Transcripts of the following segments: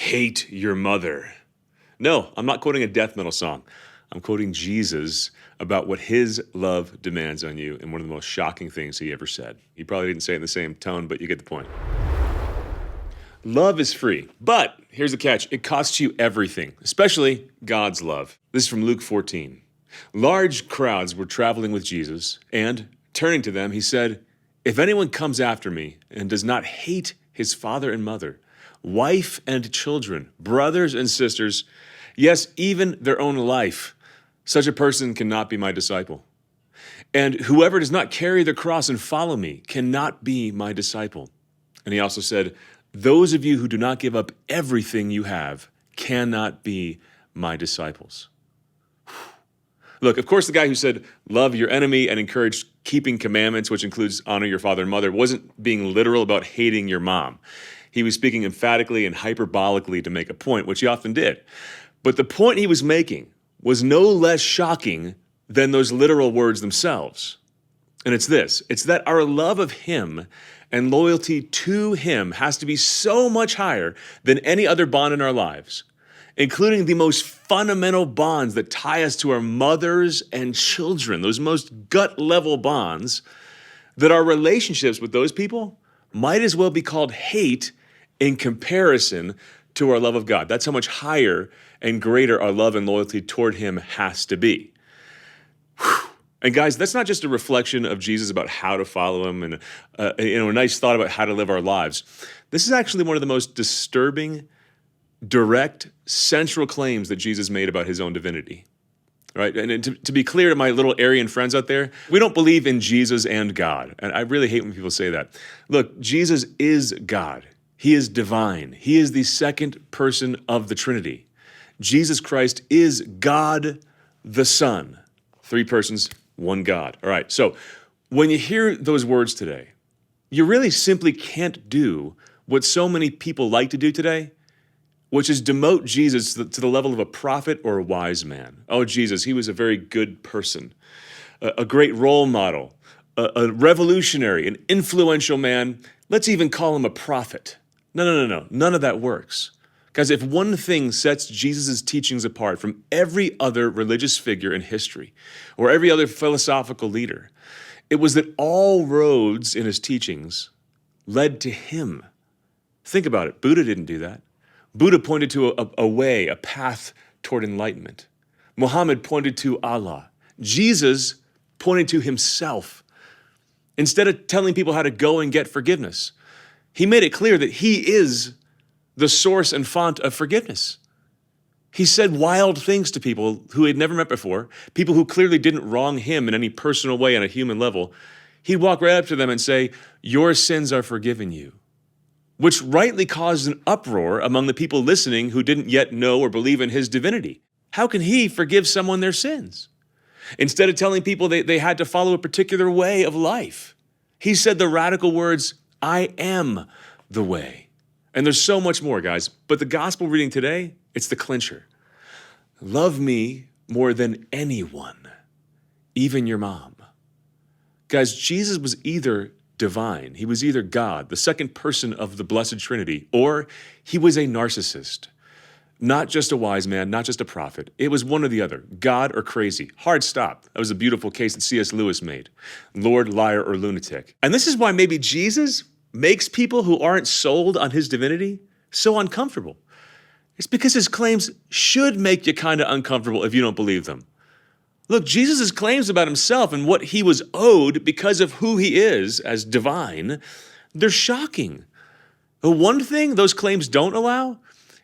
hate your mother. No, I'm not quoting a death metal song. I'm quoting Jesus about what his love demands on you and one of the most shocking things he ever said. He probably didn't say it in the same tone, but you get the point. Love is free, but here's the catch. It costs you everything, especially God's love. This is from Luke 14. Large crowds were traveling with Jesus, and turning to them, he said, "If anyone comes after me and does not hate his father and mother, wife and children, brothers and sisters, yes, even their own life, such a person cannot be my disciple. And whoever does not carry the cross and follow me cannot be my disciple." And he also said, "Those of you who do not give up everything you have cannot be my disciples." Look, of course, the guy who said, love your enemy and encourage keeping commandments, which includes honor your father and mother, wasn't being literal about hating your mom. He was speaking emphatically and hyperbolically to make a point, which he often did. But the point he was making was no less shocking than those literal words themselves. And it's this, it's that our love of him and loyalty to him has to be so much higher than any other bond in our lives, including the most fundamental bonds that tie us to our mothers and children, those most gut-level bonds, that our relationships with those people might as well be called hate in comparison to our love of God. That's how much higher and greater our love and loyalty toward him has to be. Whew. And guys, that's not just a reflection of Jesus about how to follow him and a nice thought about how to live our lives. This is actually one of the most disturbing, direct, central claims that Jesus made about his own divinity. Right? And to be clear to my little Aryan friends out there, we don't believe in Jesus and God. And I really hate when people say that. Look, Jesus is God. He is divine. He is the second person of the Trinity. Jesus Christ is God the Son. Three persons, one God. All right, so when you hear those words today, you really simply can't do what so many people like to do today, which is demote Jesus to the level of a prophet or a wise man. Oh, Jesus, he was a very good person, a great role model, a revolutionary, an influential man. Let's even call him a prophet. No. None of that works. Guys, if one thing sets Jesus' teachings apart from every other religious figure in history or every other philosophical leader, it was that all roads in his teachings led to him. Think about it. Buddha didn't do that. Buddha pointed to a way, a path toward enlightenment. Muhammad pointed to Allah. Jesus pointed to himself. Instead of telling people how to go and get forgiveness, he made it clear that he is the source and font of forgiveness. He said wild things to people who he'd never met before, people who clearly didn't wrong him in any personal way on a human level. He'd walk right up to them and say, "Your sins are forgiven you," which rightly caused an uproar among the people listening who didn't yet know or believe in his divinity. How can he forgive someone their sins? Instead of telling people they had to follow a particular way of life, he said the radical words, "I am the way." And there's so much more, guys. But the gospel reading today, it's the clincher. Love me more than anyone, even your mom. Guys, Jesus was either divine, he was either God, the second person of the Blessed Trinity, or he was a narcissist. Not just a wise man, not just a prophet. It was one or the other, God or crazy. Hard stop. That was a beautiful case that C.S. Lewis made. Lord, liar, or lunatic. And this is why maybe Jesus makes people who aren't sold on his divinity so uncomfortable. It's because his claims should make you kind of uncomfortable if you don't believe them. Look, Jesus' claims about himself and what he was owed because of who he is as divine, they're shocking. The one thing those claims don't allow,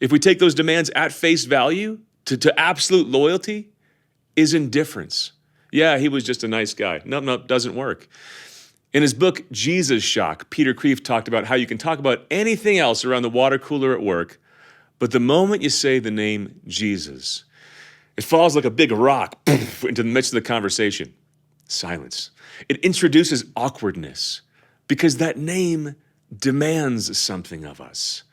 if we take those demands at face value to absolute loyalty, is indifference. Yeah, he was just a nice guy. No, doesn't work. In his book, Jesus Shock, Peter Kreeft talked about how you can talk about anything else around the water cooler at work, but the moment you say the name Jesus, it falls like a big rock into the midst of the conversation. Silence. It introduces awkwardness because that name demands something of us.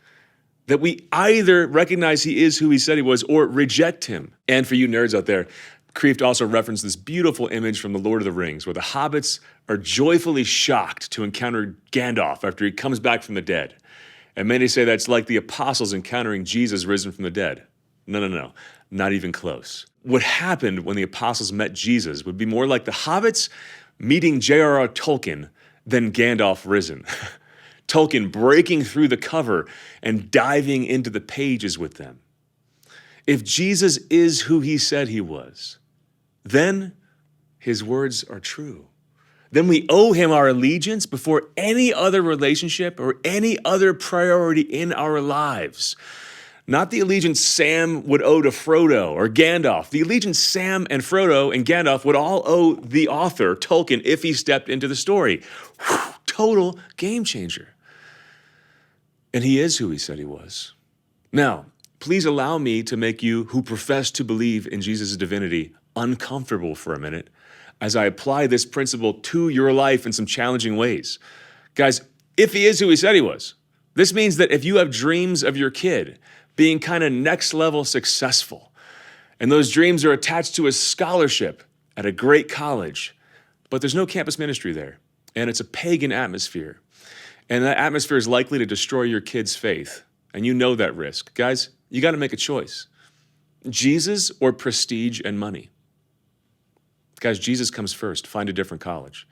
That we either recognize he is who he said he was or reject him. And for you nerds out there, Kreeft also referenced this beautiful image from The Lord of the Rings where the hobbits are joyfully shocked to encounter Gandalf after he comes back from the dead. And many say that's like the apostles encountering Jesus risen from the dead. No, not even close. What happened when the apostles met Jesus would be more like the hobbits meeting J.R.R. Tolkien than Gandalf risen. Tolkien breaking through the cover and diving into the pages with them. If Jesus is who he said he was, then his words are true. Then we owe him our allegiance before any other relationship or any other priority in our lives. Not the allegiance Sam would owe to Frodo or Gandalf. The allegiance Sam and Frodo and Gandalf would all owe the author, Tolkien, if he stepped into the story. Whew, total game changer. And he is who he said he was. Now, please allow me to make you who profess to believe in Jesus' divinity uncomfortable for a minute as I apply this principle to your life in some challenging ways. Guys, if he is who he said he was, this means that if you have dreams of your kid being kind of next level successful, and those dreams are attached to a scholarship at a great college, but there's no campus ministry there, and it's a pagan atmosphere, and that atmosphere is likely to destroy your kid's faith, and you know that risk. Guys, you got to make a choice. Jesus or prestige and money? Guys, Jesus comes first. Find a different college.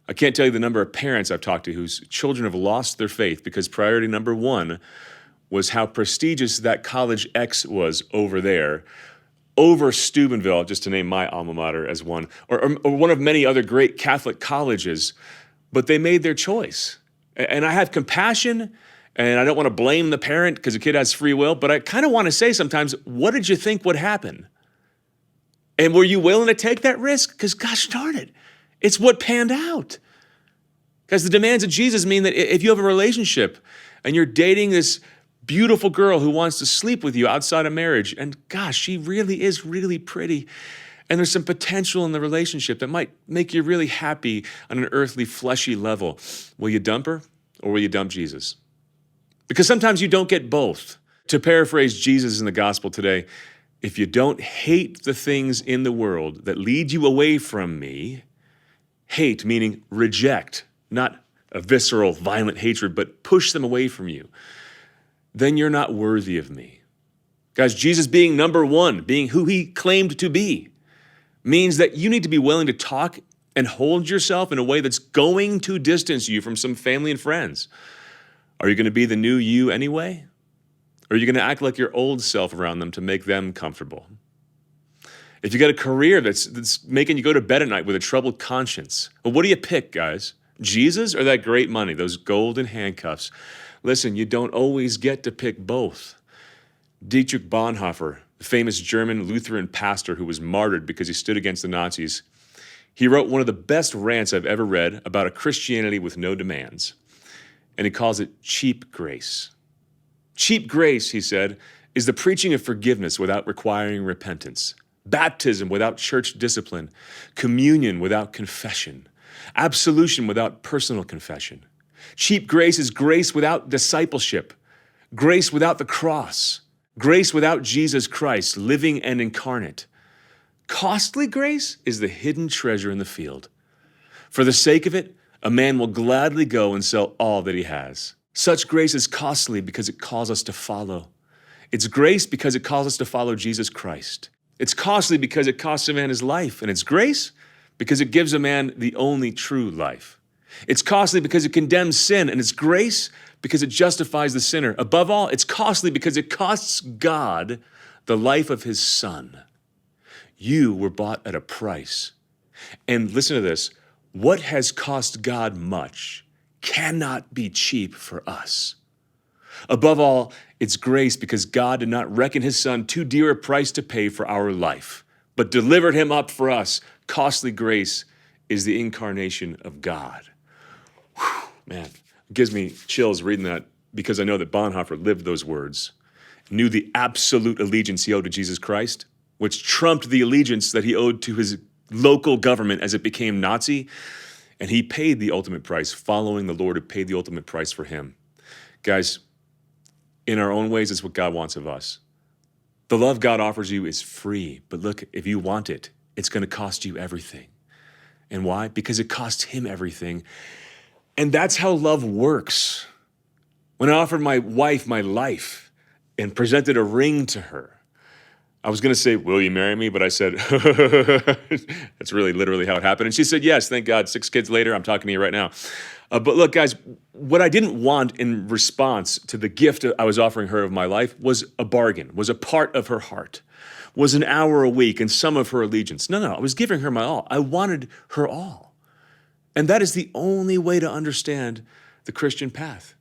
I can't tell you the number of parents I've talked to whose children have lost their faith because priority number one was how prestigious that college X was over there, over Steubenville, just to name my alma mater as one, or one of many other great Catholic colleges, but they made their choice. And I have compassion, and I don't want to blame the parent because the kid has free will, but I kind of want to say sometimes, what did you think would happen? And were you willing to take that risk? Because gosh darn it, it's what panned out. Because the demands of Jesus mean that if you have a relationship and you're dating this beautiful girl who wants to sleep with you outside of marriage, and gosh, she really is really pretty, and there's some potential in the relationship that might make you really happy on an earthly, fleshy level, will you dump her or will you dump Jesus? Because sometimes you don't get both. To paraphrase Jesus in the gospel today, if you don't hate the things in the world that lead you away from me, hate meaning reject, not a visceral, violent hatred, but push them away from you, then you're not worthy of me. Guys, Jesus being number one, being who he claimed to be, means that you need to be willing to talk and hold yourself in a way that's going to distance you from some family and friends. Are you going to be the new you anyway? Or are you going to act like your old self around them to make them comfortable? If you got a career that's making you go to bed at night with a troubled conscience, well, what do you pick, guys? Jesus or that great money, those golden handcuffs? Listen, you don't always get to pick both. Dietrich Bonhoeffer, the famous German Lutheran pastor who was martyred because he stood against the Nazis, he wrote one of the best rants I've ever read about a Christianity with no demands. And he calls it cheap grace. Cheap grace, he said, is the preaching of forgiveness without requiring repentance, baptism without church discipline, communion without confession, absolution without personal confession. Cheap grace is grace without discipleship, grace without the cross, grace without Jesus Christ, living and incarnate. Costly grace is the hidden treasure in the field. For the sake of it, a man will gladly go and sell all that he has. Such grace is costly because it calls us to follow. It's grace because it calls us to follow Jesus Christ. It's costly because it costs a man his life, and it's grace because it gives a man the only true life. It's costly because it condemns sin, and it's grace because it justifies the sinner. Above all, it's costly because it costs God the life of his Son. You were bought at a price. And listen to this, what has cost God much cannot be cheap for us. Above all, it's grace because God did not reckon his Son too dear a price to pay for our life, but delivered him up for us. Costly grace is the incarnation of God. Whew, man, it gives me chills reading that because I know that Bonhoeffer lived those words, knew the absolute allegiance he owed to Jesus Christ, which trumped the allegiance that he owed to his local government as it became Nazi. And he paid the ultimate price, following the Lord who paid the ultimate price for him. Guys, in our own ways, it's what God wants of us. The love God offers you is free, but look, if you want it, it's going to cost you everything. And why? Because it cost him everything. And that's how love works. When I offered my wife my life and presented a ring to her, I was going to say, will you marry me? But I said, that's really literally how it happened. And she said, yes, thank God. 6 kids later, I'm talking to you right now. But look, guys, what I didn't want in response to the gift I was offering her of my life was a bargain, was a part of her heart, was an hour a week and some of her allegiance. No, I was giving her my all. I wanted her all. And that is the only way to understand the Christian path,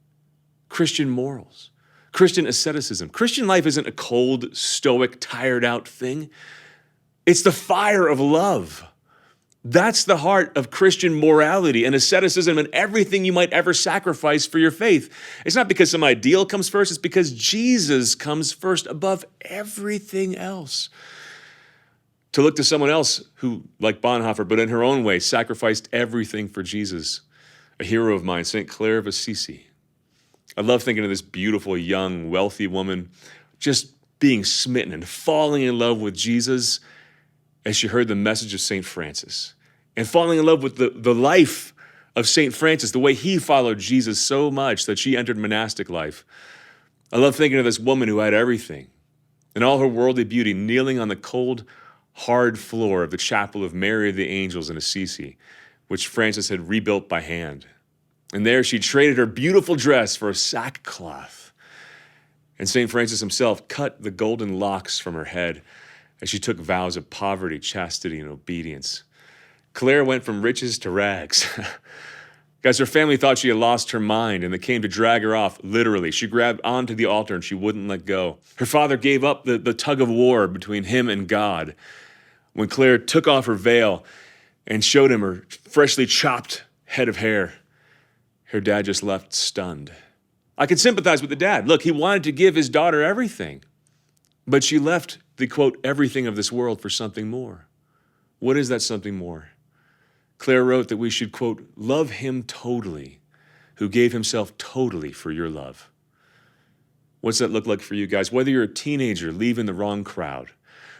Christian morals, Christian asceticism. Christian life isn't a cold, stoic, tired out thing. It's the fire of love. That's the heart of Christian morality and asceticism and everything you might ever sacrifice for your faith. It's not because some ideal comes first, it's because Jesus comes first above everything else. To look to someone else who, like Bonhoeffer, but in her own way, sacrificed everything for Jesus. A hero of mine, St. Clare of Assisi. I love thinking of this beautiful, young, wealthy woman just being smitten and falling in love with Jesus as she heard the message of St. Francis and falling in love with the life of St. Francis, the way he followed Jesus so much that she entered monastic life. I love thinking of this woman who had everything and all her worldly beauty kneeling on the cold, hard floor of the chapel of Mary of the Angels in Assisi, which Francis had rebuilt by hand. And there she traded her beautiful dress for a sackcloth. And St. Francis himself cut the golden locks from her head as she took vows of poverty, chastity, and obedience. Claire went from riches to rags. Guys, her family thought she had lost her mind, and they came to drag her off, literally. She grabbed onto the altar, and she wouldn't let go. Her father gave up the tug of war between him and God. When Claire took off her veil and showed him her freshly chopped head of hair, her dad just left stunned. I could sympathize with the dad. Look, he wanted to give his daughter everything, but she left the, quote, everything of this world for something more. What is that something more? Claire wrote that we should, quote, love him totally, who gave himself totally for your love. What's that look like for you guys? Whether you're a teenager leaving the wrong crowd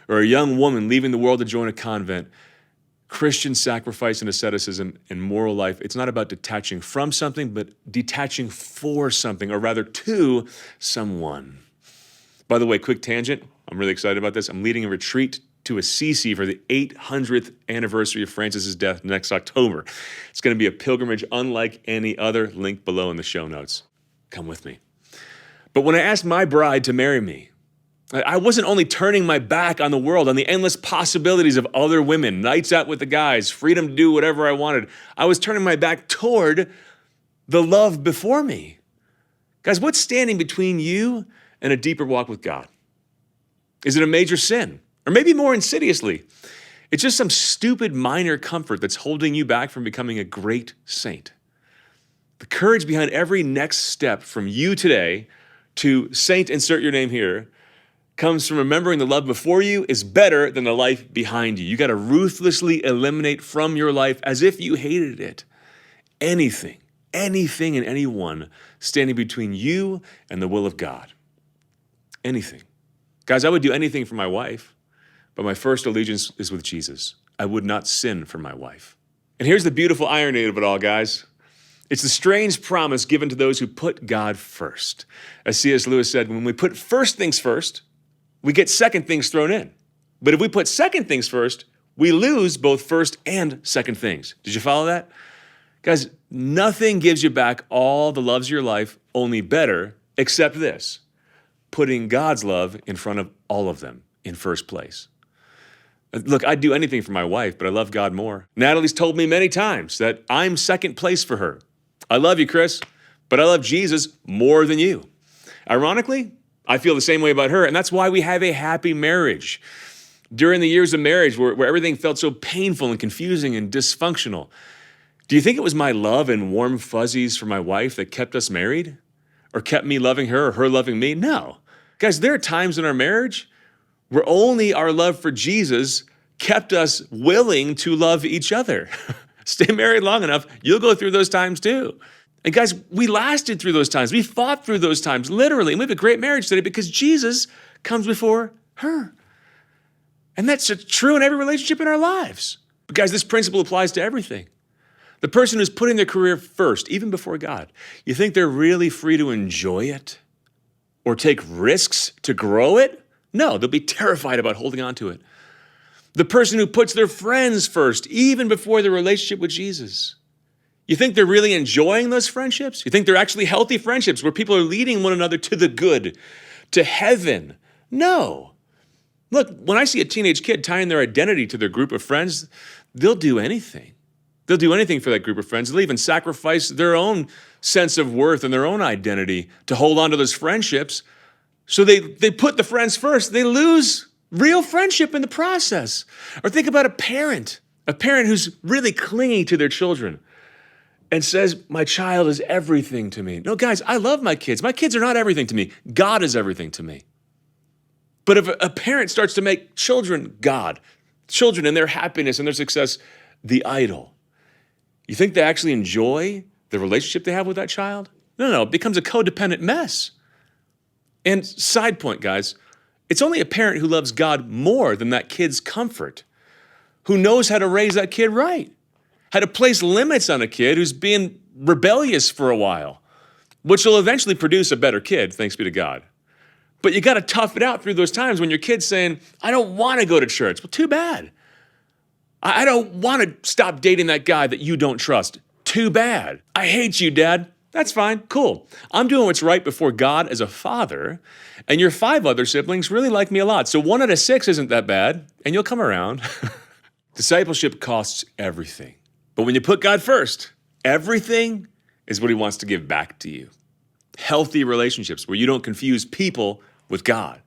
or a young woman leaving the world to join a convent, Christian sacrifice and asceticism and moral life, it's not about detaching from something, but detaching for something, or rather to someone. By the way, quick tangent, I'm really excited about this. I'm leading a retreat to Assisi for the 800th anniversary of Francis's death next October. It's going to be a pilgrimage unlike any other, link below in the show notes. Come with me. But when I asked my bride to marry me, I wasn't only turning my back on the world, on the endless possibilities of other women, nights out with the guys, freedom to do whatever I wanted. I was turning my back toward the love before me. Guys, what's standing between you and a deeper walk with God? Is it a major sin? Or maybe more insidiously, it's just some stupid minor comfort that's holding you back from becoming a great saint. The courage behind every next step from you today to saint, insert your name here, comes from remembering the love before you is better than the life behind you. You got to ruthlessly eliminate from your life, as if you hated it, anything and anyone standing between you and the will of God. Anything. Guys, I would do anything for my wife, but my first allegiance is with Jesus. I would not sin for my wife. And here's the beautiful irony of it all, guys. It's the strange promise given to those who put God first. As C.S. Lewis said, when we put first things first, we get second things thrown in. But if we put second things first, we lose both first and second things. Did you follow that? Guys, nothing gives you back all the loves of your life, only better, except this, putting God's love in front of all of them in first place. Look, I'd do anything for my wife, but I love God more. Natalie's told me many times that I'm second place for her. I love you, Chris, but I love Jesus more than you. Ironically, I feel the same way about her, and that's why we have a happy marriage. During the years of marriage where everything felt so painful and confusing and dysfunctional, do you think it was my love and warm fuzzies for my wife that kept us married? Or kept me loving her or her loving me? No. Guys, there are times in our marriage where only our love for Jesus kept us willing to love each other. Stay married long enough, you'll go through those times too. And guys, we lasted through those times. We fought through those times, literally. And we have a great marriage today because Jesus comes before her. And that's true in every relationship in our lives. But guys, this principle applies to everything. The person who's putting their career first, even before God, you think they're really free to enjoy it or take risks to grow it? No, they'll be terrified about holding on to it. The person who puts their friends first, even before their relationship with Jesus. You think they're really enjoying those friendships? You think they're actually healthy friendships where people are leading one another to the good, to heaven? No. Look, when I see a teenage kid tying their identity to their group of friends, they'll do anything. They'll do anything for that group of friends. They'll even sacrifice their own sense of worth and their own identity to hold on to those friendships. So they put the friends first. They lose real friendship in the process. Or think about a parent who's really clinging to their children and says, my child is everything to me. No, guys, I love my kids. My kids are not everything to me. God is everything to me. But if a parent starts to make children God, children and their happiness and their success the idol, you think they actually enjoy the relationship they have with that child? No, it becomes a codependent mess. And side point, guys, it's only a parent who loves God more than that kid's comfort, who knows how to raise that kid right, how to place limits on a kid who's being rebellious for a while, which will eventually produce a better kid, thanks be to God. But you got to tough it out through those times when your kid's saying, I don't want to go to church. Well, too bad. I don't want to stop dating that guy that you don't trust. Too bad. I hate you, Dad. That's fine. Cool. I'm doing what's right before God as a father, and your 5 other siblings really like me a lot. So 1 out of 6 isn't that bad, and you'll come around. Discipleship costs everything. But when you put God first, everything is what he wants to give back to you. Healthy relationships where you don't confuse people with God.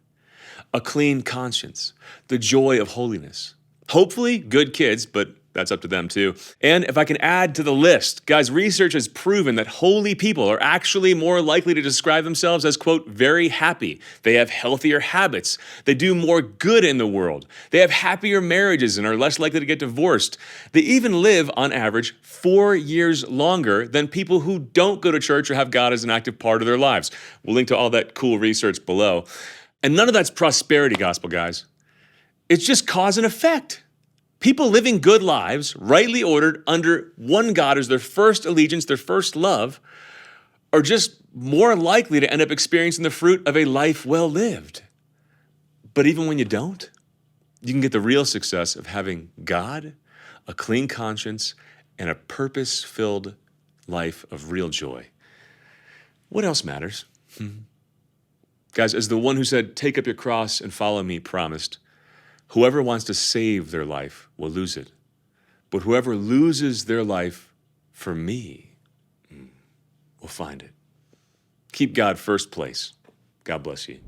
A clean conscience. The joy of holiness. Hopefully, good kids, but that's up to them too. And if I can add to the list, guys, research has proven that holy people are actually more likely to describe themselves as, quote, very happy. They have healthier habits. They do more good in the world. They have happier marriages and are less likely to get divorced. They even live, on average, 4 years longer than people who don't go to church or have God as an active part of their lives. We'll link to all that cool research below. And none of that's prosperity gospel, guys. It's just cause and effect. People living good lives, rightly ordered under one God as their first allegiance, their first love, are just more likely to end up experiencing the fruit of a life well lived. But even when you don't, you can get the real success of having God, a clean conscience, and a purpose-filled life of real joy. What else matters? Guys, as the one who said, take up your cross and follow me promised, whoever wants to save their life will lose it. But whoever loses their life for me will find it. Keep God first place. God bless you.